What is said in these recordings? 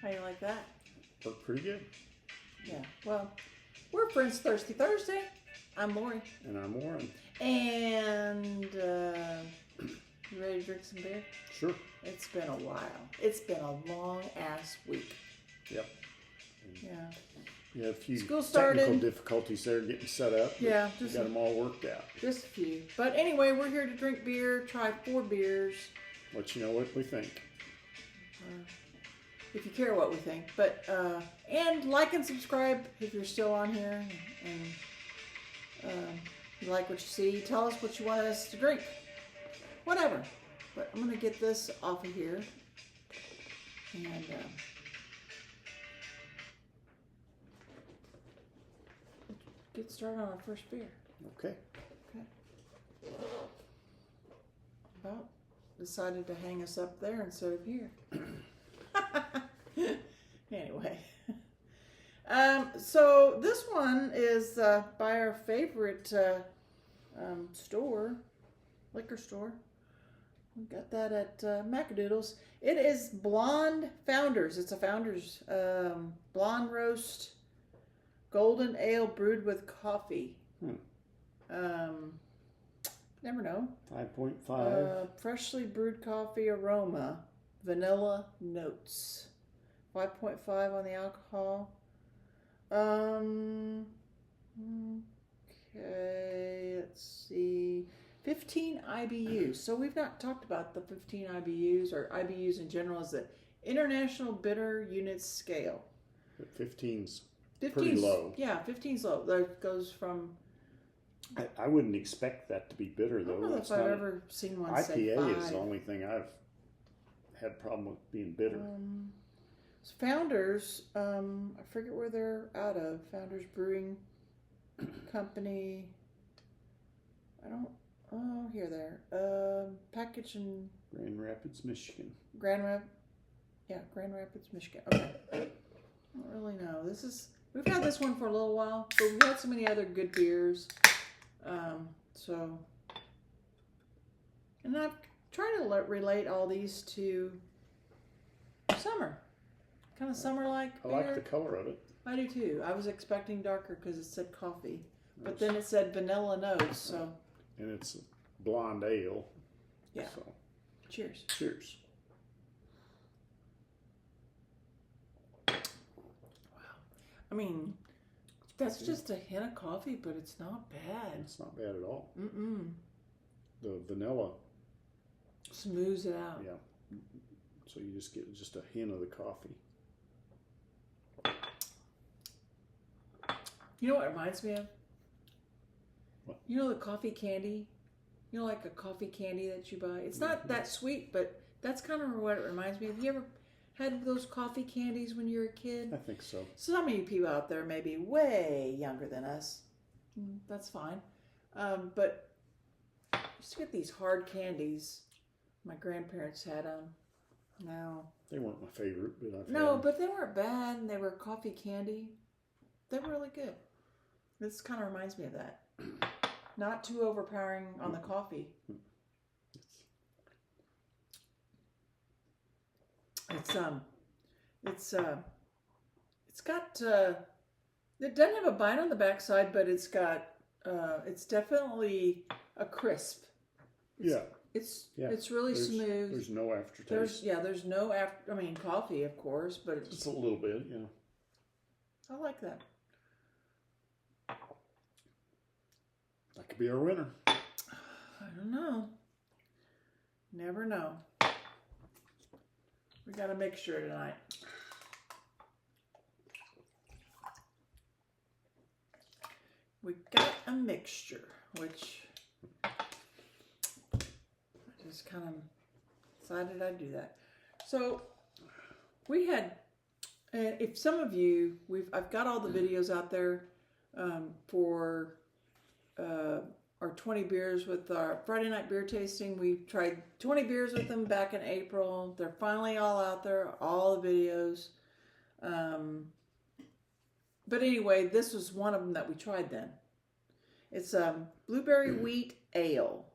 How you like that? Worked pretty good. Yeah. Well, we're Friends Thirsty Thursday. I'm Lori. And I'm Warren. And you ready to drink some beer? Sure. It's been a while. It's been a long ass week. Yep. Yeah. We had a few School technical started. difficulties there getting set up. Yeah, we got them all worked out. Just a few. But anyway, we're here to drink beer, try 4 beers. Let you know what we think. If you care what we think. But and like and subscribe if you're still on here and you like what you see. Tell us what you want us to drink. Whatever. But I'm gonna get this off of here. And get started on our first beer. Okay. Okay. About decided to hang us up there instead of here. Anyway. So this one is by our favorite store, liquor store. We got that at Macadoodles. It is Blonde Founders. It's a Founders blonde roast golden ale brewed with coffee. Never know. 5.5. Freshly brewed coffee aroma, vanilla notes. 5.5 on the alcohol. Okay, let's see. 15 IBUs. So we've not talked about the 15 IBUs or IBUs in general as the International Bitter Units Scale. 15's pretty low. Yeah, 15's low. That goes from... I wouldn't expect that to be bitter, though. I don't know if I've ever seen one say 5. IPA is the only thing I've had problem with being bitter. Founders, I forget where they're out of. Founders Brewing Company. Here they're. Package in Grand Rapids, Michigan. Grand Rapids, Michigan. Okay. I don't really know. We've had this one for a little while, but we've had so many other good beers. And I've tried to relate all these to summer. Kind of summer-like I beer. like the color of it. I do too. I was expecting darker because it said coffee. But then it said vanilla notes, so... And it's blonde ale. Yeah. So. Cheers. Cheers. Wow. I mean, that's just a hint of coffee, but it's not bad. It's not bad at all. Mm-mm. The vanilla... Smooths it out. Yeah. So you just get just a hint of the coffee. You know what it reminds me of? What? You know the coffee candy? You know, like a coffee candy that you buy? It's not that sweet, but that's kind of what it reminds me of. You ever had those coffee candies when you were a kid? I think so. Some of you people out there may be way younger than us. That's fine. But I used to get these hard candies. My grandparents had them. No. They weren't my favorite, but I've had No, them. but they weren't bad, and they were coffee candy. They were really good. This kind of reminds me of that. Not too overpowering on the coffee. It's got it doesn't have a bite on the backside, but it's got it's definitely a crisp. It's really smooth. There's no aftertaste. There's no after. I mean, coffee, of course, but Just a little bit, yeah. I like that. That could be our winner. I don't know. Never know. We got a mixture tonight. We got a mixture, which I just kind of decided I'd do that. So we had, if some of you, I've got all the videos out there for our 20 beers with our Friday night beer tasting. We tried 20 beers with them back in April. They're finally all out there, all the videos. But anyway, this was one of them that we tried then. It's Blueberry Wheat Ale,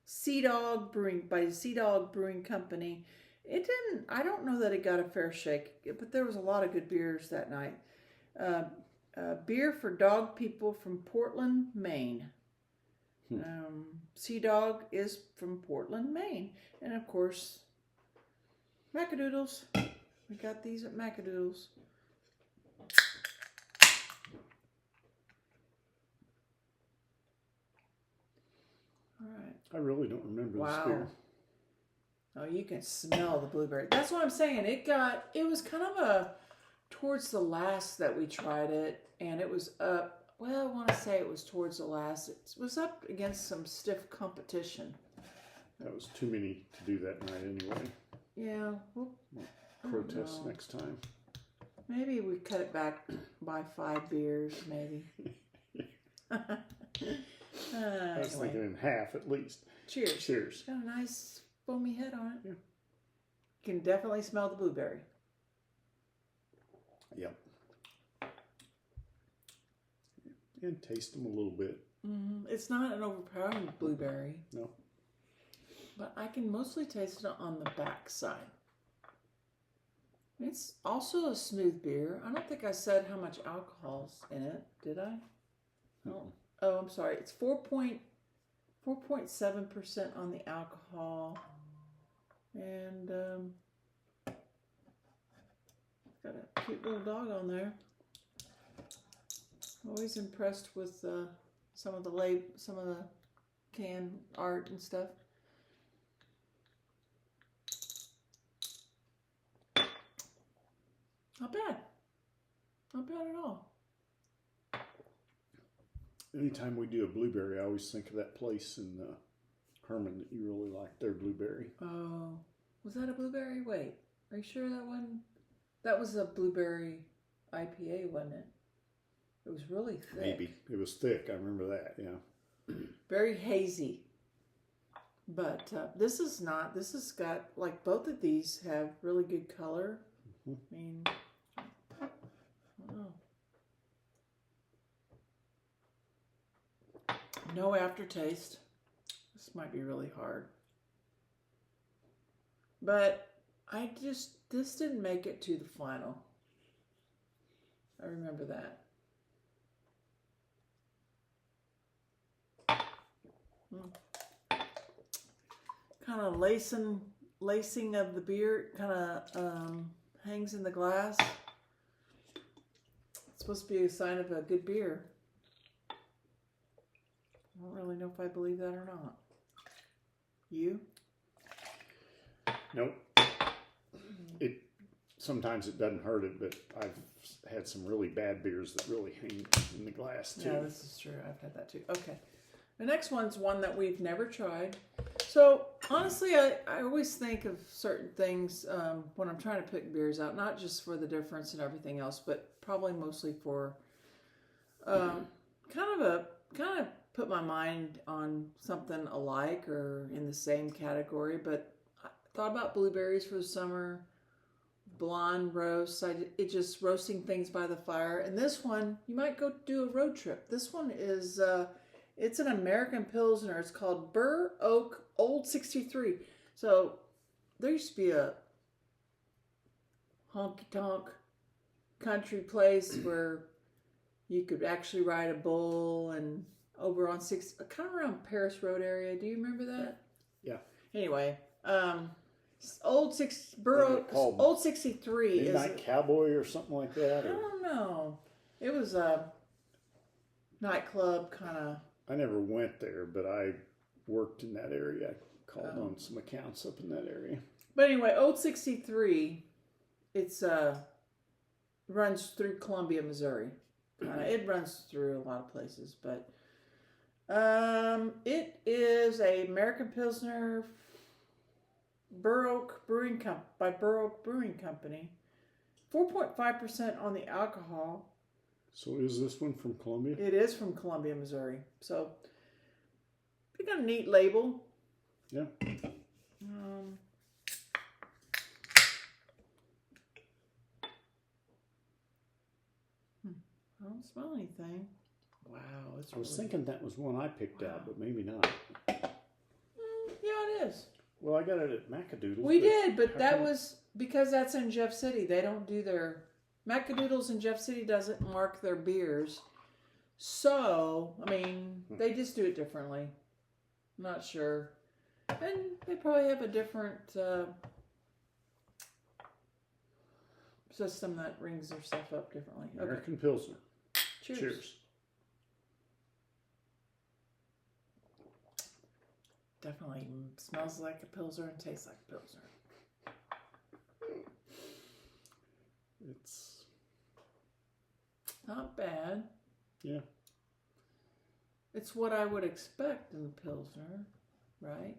Sea Dog Brewing by Sea Dog Brewing Company. It didn't. I don't know that it got a fair shake, but there was a lot of good beers that night. Beer for Dog People from Portland, Maine. Sea Dog is from Portland, Maine, and of course, Macadoodles. We got these at Macadoodles. All right. I really don't remember this beer. Oh, you can smell the blueberry. That's what I'm saying. It was kind of towards the last that we tried it, and it was up. Well, I want to say it was towards the last. It was up against some stiff competition. That was too many to do that night anyway. Yeah. We'll protest next time. Maybe we cut it back by 5 beers, maybe. I was thinking in half at least. Cheers. Cheers. Got a nice foamy head on it. Yeah. You can definitely smell the blueberry. Yep. And taste them a little bit. It's not an overpowering blueberry. No. But I can mostly taste it on the back side. It's also a smooth beer. I don't think I said how much alcohol's in it, did I? No. Oh, I'm sorry. It's 4.7% on the alcohol. And got a cute little dog on there. Always impressed with some of the can art and stuff. Not bad. Not bad at all. Anytime we do a blueberry, I always think of that place in Herman that you really like, their blueberry. Oh, was that a blueberry? Wait, are you sure that one? That was a blueberry IPA, wasn't it? It was really thick. Maybe. It was thick. I remember that, yeah. Very hazy. But this is not. This has got, like, both of these have really good color. I mean, I don't know. No aftertaste. This might be really hard. But this didn't make it to the final. I remember that. Kind of lacing of the beer kind of hangs in the glass. It's supposed to be a sign of a good beer. I don't really know if I believe that or not. You? Nope. Sometimes it doesn't hurt it, but I've had some really bad beers that really hang in the glass too. Yeah, this is true. I've had that too. Okay. The next one's one that we've never tried. So honestly, I always think of certain things when I'm trying to pick beers out, not just for the difference and everything else, but probably mostly for kind of put my mind on something alike or in the same category. But I thought about blueberries for the summer, blonde roasts. It just roasting things by the fire. And this one, you might go do a road trip. This one is it's an American Pilsner. It's called Bur Oak Old 63. So there used to be a honky-tonk country place where you could actually ride a bull, and over on kind of around Paris Road area. Do you remember that? Yeah. Anyway, Bur Oak Old 63 Midnight Cowboy or something like that. I don't know. It was a nightclub kind of. I never went there, but I worked in that area. I called on some accounts up in that area. But anyway, Old 63, it's runs through Columbia, Missouri. It runs through a lot of places, but it is a American Pilsner Bur Oak Brewing by Bur Oak Brewing Company. 4.5% on the alcohol. So is this one from Columbia? It is from Columbia, Missouri. So we got a neat label. Yeah. I don't smell anything. Wow. I was thinking that was one I picked out, but maybe not. Yeah, it is. Well, I got it at Macadoodles. We did, but that was because that's in Jeff City. They don't do their Macadoodles in Jeff City doesn't mark their beers. So, I mean, they just do it differently. Not sure. And they probably have a different system that rings their stuff up differently. American Pilsner. Cheers. Cheers. Definitely smells like a Pilsner and tastes like a Pilsner. It's not bad. Yeah. It's what I would expect in a Pilsner, right?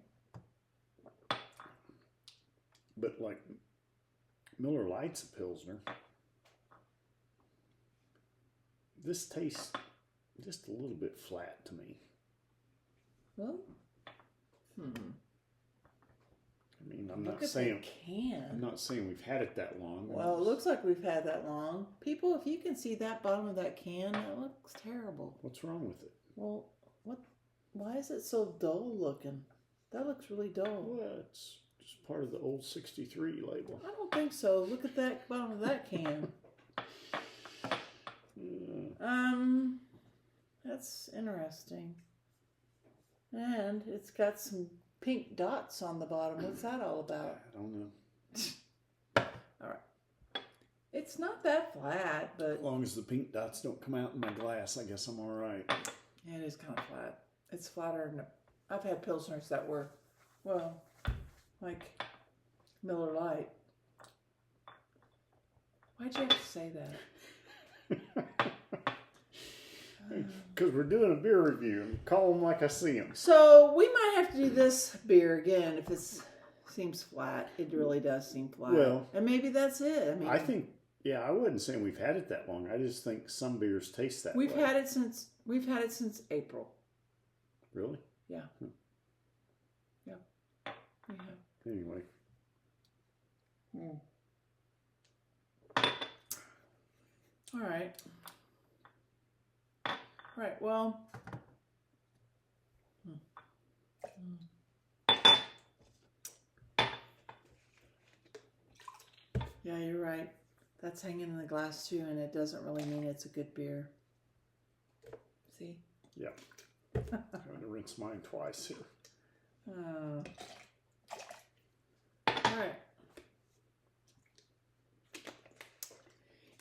But like Miller Lite's a Pilsner. This tastes just a little bit flat to me. Well, I mean, I'm look not saying the can. I'm not saying we've had it that long. Well, it looks like we've had that long. People, if you can see that bottom of that can, it looks terrible. What's wrong with it? Well, what? Why is it so dull looking? That looks really dull. Well, it's just part of the old 63 label. I don't think so. Look at that bottom of that can. That's interesting. And it's got some pink dots on the bottom. What's that all about? I don't know. All right. It's not that flat, but As long as the pink dots don't come out in my glass, I guess I'm all right. yeah, it is kind of flat. It's flatter than I've had Pilsners that were, well, like Miller Lite. Why'd you have to say that? Because we're doing a beer review and call them like I see them. So we might have to do this beer again if it seems flat. It really does seem flat. Well, and maybe that's it. I mean, I think, yeah, I wasn't saying we've had it that long. I just think some beers taste that way. we've had it since April. Really? Yeah. Yeah. We have. Anyway. All right. Right. Well. Yeah, you're right. That's hanging in the glass too, and it doesn't really mean it's a good beer. See? Yeah. I'm going to rinse mine twice here. All right.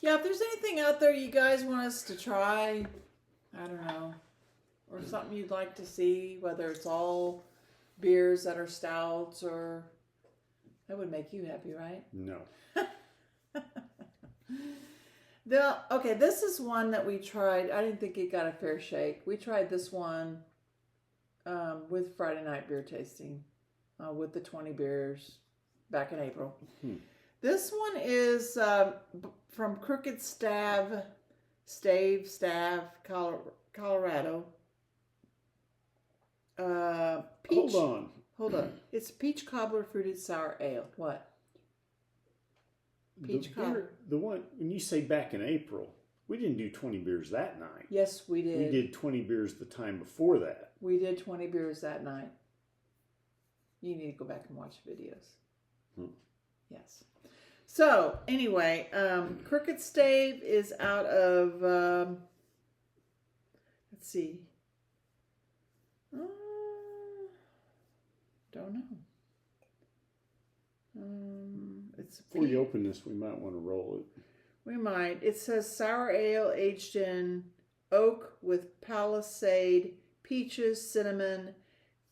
Yeah, if there's anything out there you guys want us to try, I don't know, or something you'd like to see, whether it's all beers that are stouts or that would make you happy, right? No. Okay, this is one that we tried. I didn't think it got a fair shake. We tried this one with Friday night beer tasting with the 20 beers back in April. This one is from Crooked Stave, Colorado. Peach, Hold on. It's peach cobbler fruited sour ale. What? Peach cobbler. The one, when you say back in April, we didn't do 20 beers that night. Yes, we did. We did 20 beers the time before that. We did 20 beers that night. You need to go back and watch videos. Yes. So, anyway, Crooked Stave is out of, let's see. Don't know. It's Before you open this, we might want to roll it. We might. It says sour ale aged in oak with palisade, peaches, cinnamon,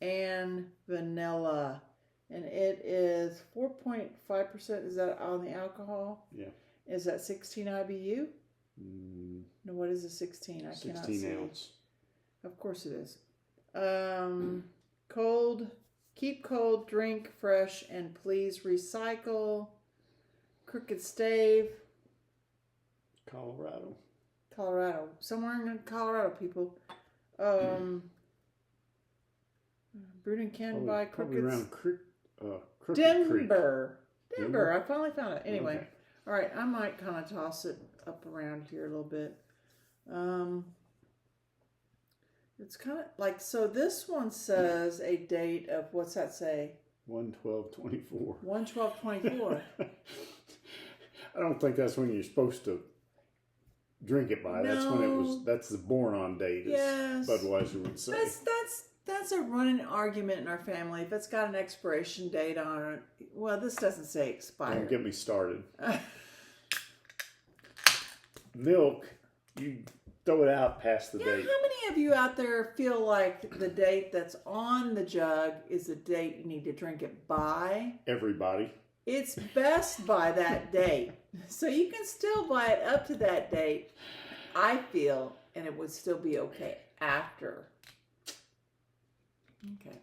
and vanilla. And it is 4.5%. Is that on the alcohol? Yeah. Is that 16 IBU? No, what is a 16? I cannot see. 16 ounce. Of course it is. Cold. Keep cold, drink fresh, and please recycle. Crooked Stave. Colorado. Somewhere in Colorado, people. Brewed and canned by Probably Crooked. around Crooked Denver. Creek. Denver. I finally found it. Anyway. Okay. All right. I might kind of toss it up around here a little bit. It's kind of like, so this one says a date of, what's that say? 1/12/24. 1/12/24. I don't think that's when you're supposed to drink it by. That's when it was. That's the born on date, as Budweiser would say. That's a running argument in our family. If it's got an expiration date on it, well, this doesn't say expired. Don't get me started. Milk, you throw it out past the date. How many of you out there feel like the date that's on the jug is the date you need to drink it by? Everybody. It's best by that date. So you can still buy it up to that date, I feel, and it would still be okay after. Okay.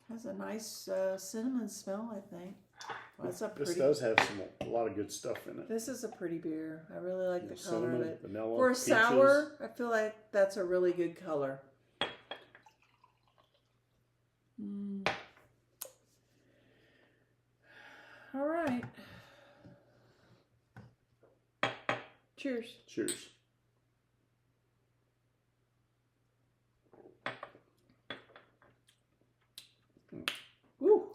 Has a nice cinnamon smell, I think. Well, that's a pretty. This does have a lot of good stuff in it. This is a pretty beer. I really like the color cinnamon, of it. vanilla, For a peaches. sour, I feel like that's a really good color. All right. Cheers. Cheers. Woo.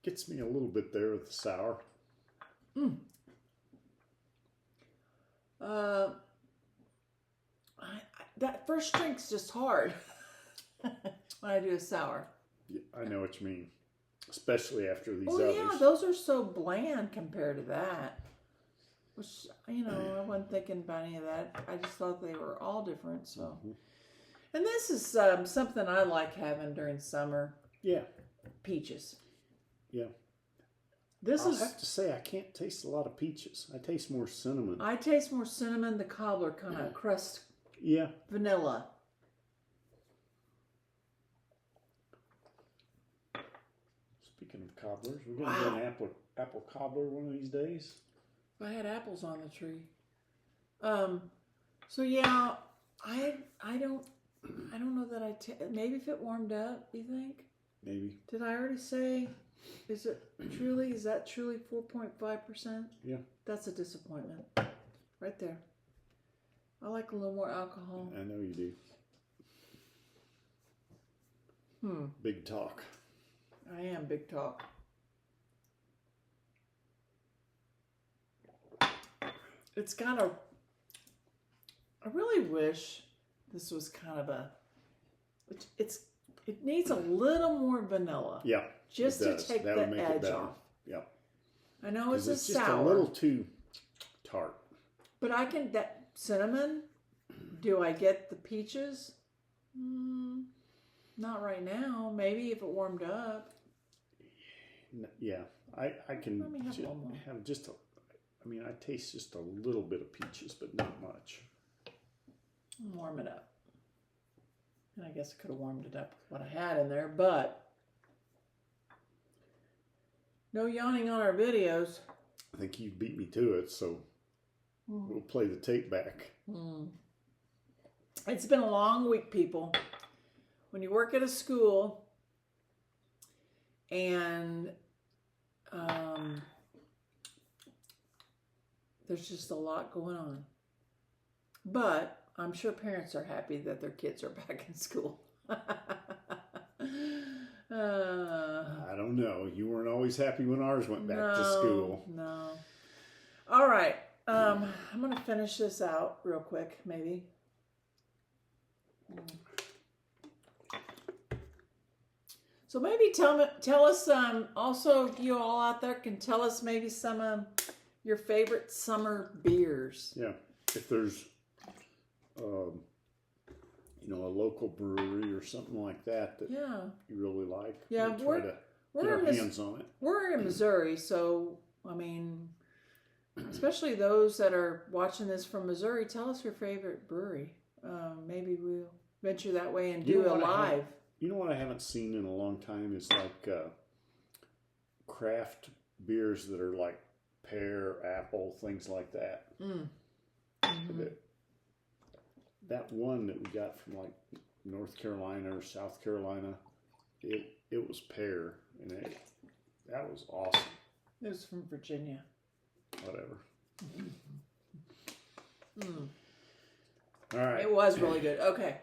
Gets me a little bit there with the sour. That first drink's just hard when I do a sour. Yeah, I know what you mean, especially after these Oh others. yeah, those are so bland compared to that. Which, you know, I wasn't thinking about any of that. I just thought they were all different. So, and this is something I like having during summer. Yeah. Peaches. Yeah. I have to say, I can't taste a lot of peaches. I taste more cinnamon. I taste more cinnamon. The cobbler kind of crust. Yeah. Vanilla. Speaking of cobblers, we're going to do an apple cobbler one of these days. I had apples on the tree. So yeah, I don't know that maybe if it warmed up, you think? Maybe. Did I already say? Is that truly 4.5%? Yeah. That's a disappointment. Right there. I like a little more alcohol. I know you do. Big talk. I am big talk. It's kind of, I really wish this was kind of it needs a little more vanilla. Yeah. Just to take the edge off. Yeah. I know it's just sour. a little too tart. But that cinnamon, do I get the peaches? Not right now. Maybe if it warmed up. Yeah. I can Let me have one more. have just I taste just a little bit of peaches, but not much. Warm it up. And I guess I could have warmed it up with what I had in there, but no yawning on our videos. I think you beat me to it, so we'll play the tape back. It's been a long week, people. When you work at a school and there's just a lot going on. But I'm sure parents are happy that their kids are back in school. I don't know. You weren't always happy when ours went back to school. No. All right. I'm going to finish this out real quick, maybe. So maybe tell us, also you all out there can tell us maybe some of your favorite summer beers. Yeah. If there's, a local brewery or something like that you really like. Yeah, we'll try to get our hands on it. We're in Missouri, so, especially those that are watching this from Missouri, tell us your favorite brewery. Maybe we'll venture that way and do a live. You know what I haven't seen in a long time is like craft beers that are like pear, apple, things like that. That one that we got from like North Carolina or South Carolina, it was pear, and that was awesome. It was from Virginia. Whatever. All right. It was really good. Okay.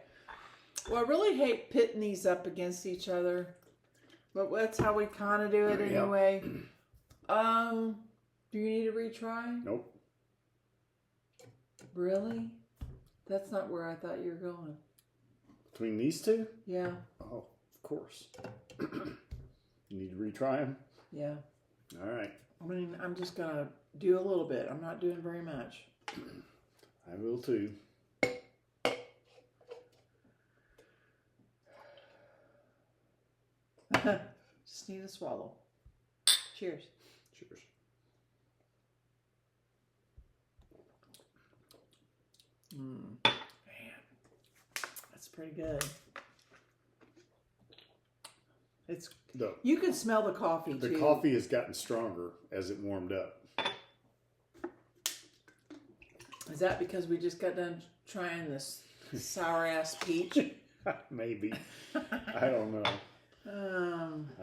Well, I really hate pitting these up against each other, but that's how we kind of do it anyway. Do you need to retry? Nope. Really? That's not where I thought you were going. Between these two? Yeah. Oh, of course. You need to retry them? Yeah. All right. I mean, I'm just going to do a little bit. I'm not doing very much. I will too. Just need a swallow. Cheers. Cheers. Man, that's pretty good. You can smell the coffee too. The coffee has gotten stronger as it warmed up. Is that because we just got done trying this sour ass peach? Maybe. I don't know.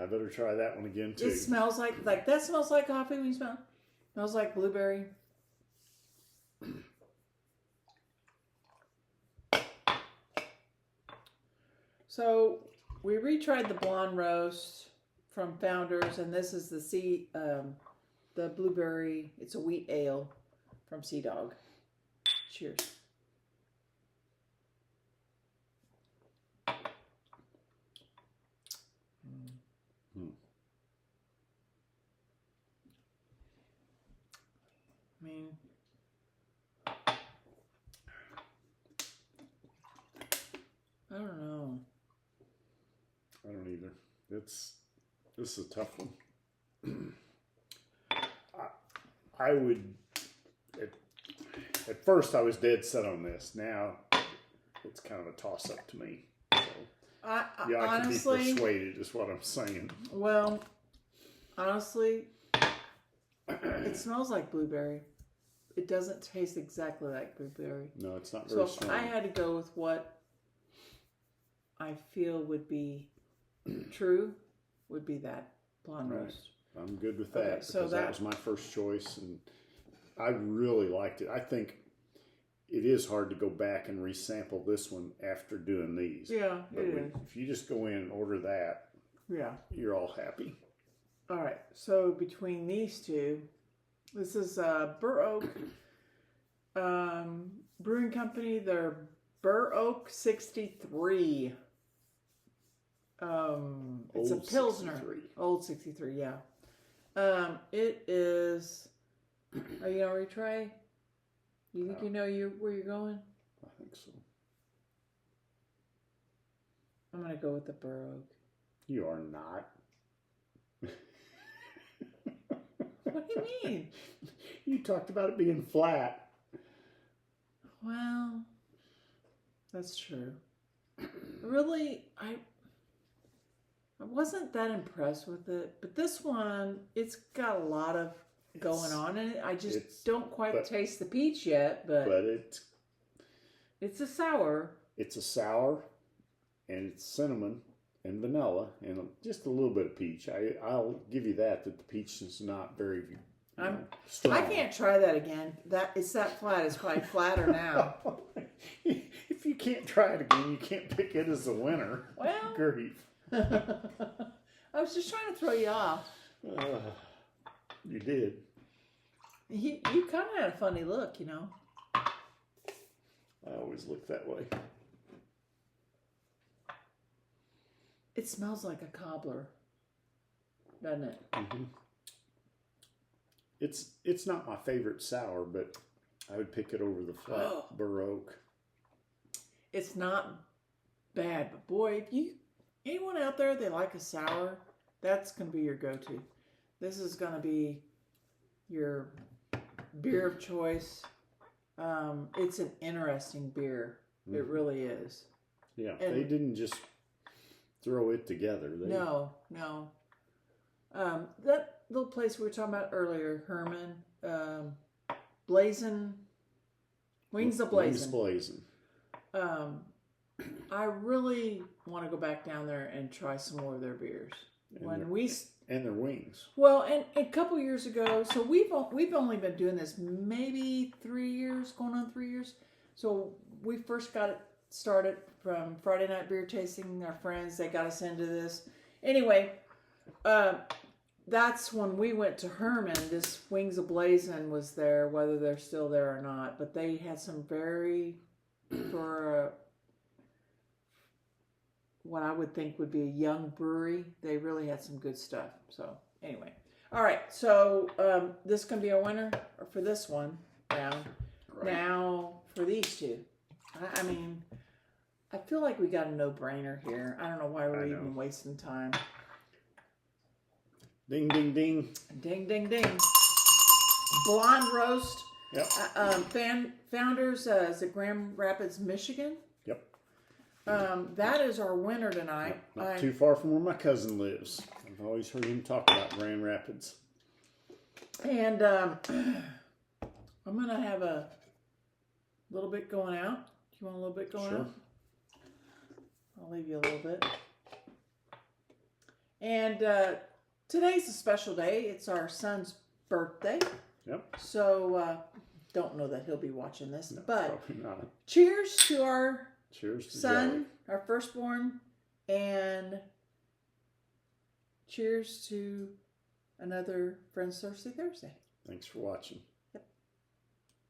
I better try that one again too. It smells like that smells like coffee when you smell it. Smells like blueberry. So we retried the blonde roast from Founders, and this is the blueberry. It's a wheat ale from Sea Dog. Cheers. I mean, I don't know. I don't either. This is a tough one. I would at first I was dead set on this. Now it's kind of a toss up to me. So I honestly, can be persuaded is what I'm saying. Well, honestly, it smells like blueberry. It doesn't taste exactly like blueberry. No, it's not very strong. So I had to go with what I feel would be true, would be that blonde roast. I'm good with that, okay, because that was my first choice, and I really liked it. I think it is hard to go back and resample this one after doing these. Yeah, but if you just go in and order that, you're all happy. All right, so between these two, this is Bur Oak Brewing Company. They're Bur Oak 63. It's a Pilsner. 63. Old 63, yeah. It is. Are you gonna retry? You think you know where you're going? I think so. I'm gonna go with the Bur Oak. You are not. What do you mean? You talked about it being flat. Well, that's true. Really, I wasn't that impressed with it, but this one, it's got a lot of going on in it. I just don't quite taste the peach yet, but it's a sour. It's a sour, and it's cinnamon and vanilla, and just a little bit of peach. I'll give you that the peach is not very strong. I can't try that again. It's that flat. It's probably flatter now. If you can't try it again, you can't pick it as a winner. Well, grief. I was just trying to throw you off. You did. You kind of had a funny look, you know. I always look that way. It smells like a cobbler, doesn't it? Mm-hmm. It's not my favorite sour, but I would pick it over the flat Bur Oak. It's not bad, but boy, if anyone out there they like a sour, that's gonna be your go-to. This is gonna be your beer of choice. It's an interesting beer. Mm-hmm. It really is. Yeah, and they didn't just throw it together. No. That little place we were talking about earlier, Herman, Blazin', Wings of Blazin'. I really want to go back down there and try some more of their beers. And their wings. Well, and a couple years ago, so we've only been doing this maybe 3 years, going on 3 years. So we first got it started from Friday night beer tasting. Our friends, they got us into this. Anyway, that's when we went to Herman. This Wings Ablazing was there, whether they're still there or not. But they had some for what I would think would be a young brewery. They really had some good stuff. So anyway, all right. So this can be a winner for this one round. Right. Now for these two, I mean, I feel like we got a no-brainer here. I don't know why we're even wasting time. Ding, ding, ding. Ding, ding, ding. Blonde Roast. Yep. Founders is at Grand Rapids, Michigan. Yep. That is our winner tonight. Not too far from where my cousin lives. I've always heard him talk about Grand Rapids. And I'm going to have a little bit going out. Do you want a little bit going out? I'll leave you a little bit. And today's a special day. It's our son's birthday. Yep. So, don't know that he'll be watching this, No, but probably not. cheers to our son, Joey. our firstborn, and cheers to another Friends Thirsty Thursday. Thanks for watching.